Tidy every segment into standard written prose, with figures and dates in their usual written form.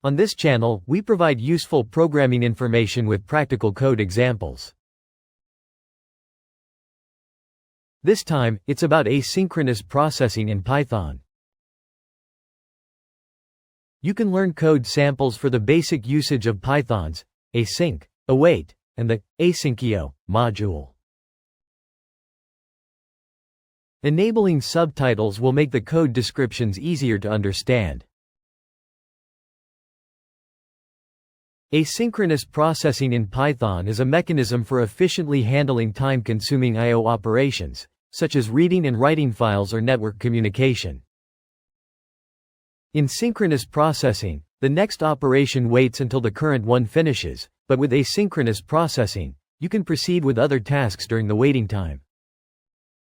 On this channel, we provide useful programming information with practical code examples. This time, it's about asynchronous processing in Python. You can learn code samples for the basic usage of Python's async, await, and the asyncio module. Enabling subtitles will make the code descriptions easier to understand. Asynchronous processing in Python is a mechanism for efficiently handling time-consuming I/O operations, such as reading and writing files or network communication. In synchronous processing, the next operation waits until the current one finishes, but with asynchronous processing, you can proceed with other tasks during the waiting time.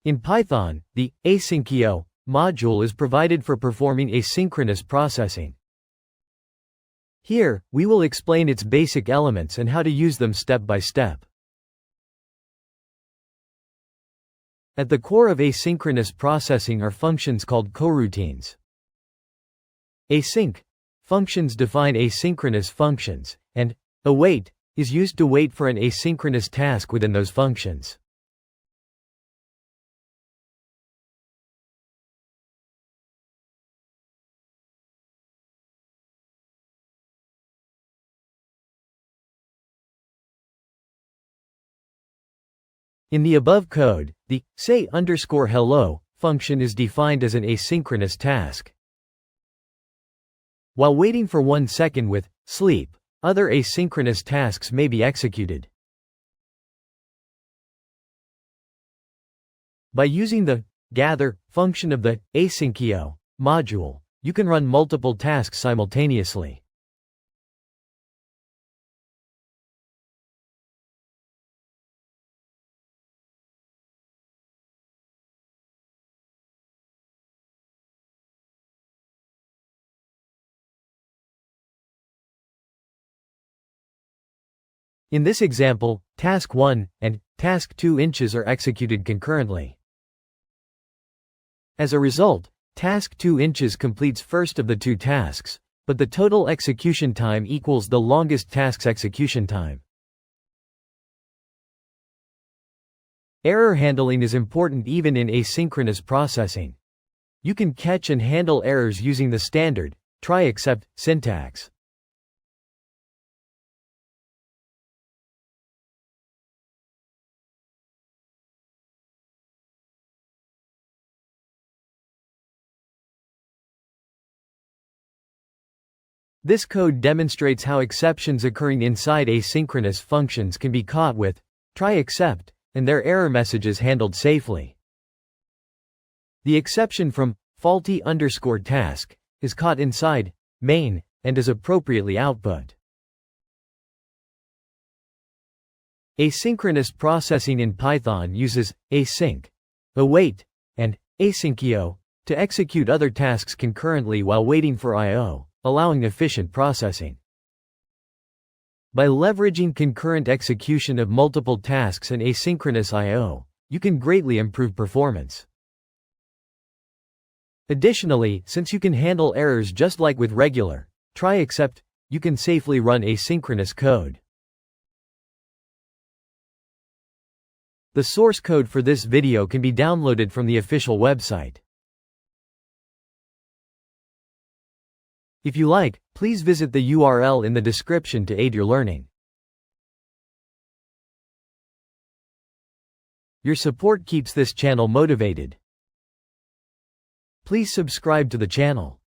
In Python, the asyncio module is provided for performing asynchronous processing. Here, we will explain its basic elements and how to use them step by step. At the core of asynchronous processing are functions called coroutines. Async functions define asynchronous functions, and await is used to wait for an asynchronous task within those functions. In the above code, the say_hello function is defined as an asynchronous task. While waiting for 1 second with sleep, other asynchronous tasks may be executed. By using the gather function of the asyncio module, you can run multiple tasks simultaneously. In this example, task 1 and task 2 inches are executed concurrently. As a result, task 2 inches completes first of the two tasks, but the total execution time equals the longest task's execution time. Error handling is important even in asynchronous processing. You can catch and handle errors using the standard try except syntax. This code demonstrates how exceptions occurring inside asynchronous functions can be caught with try except, and their error messages handled safely. The exception from faulty_task is caught inside main and is appropriately output. Asynchronous processing in Python uses async, await, and asyncio to execute other tasks concurrently while waiting for I/O, allowing efficient processing. By leveraging concurrent execution of multiple tasks and asynchronous I/O, you can greatly improve performance. Additionally, since you can handle errors just like with regular try except, you can safely run asynchronous code. The source code for this video can be downloaded from the official website. If you like, please visit the URL in the description to aid your learning. Your support keeps this channel motivated. Please subscribe to the channel.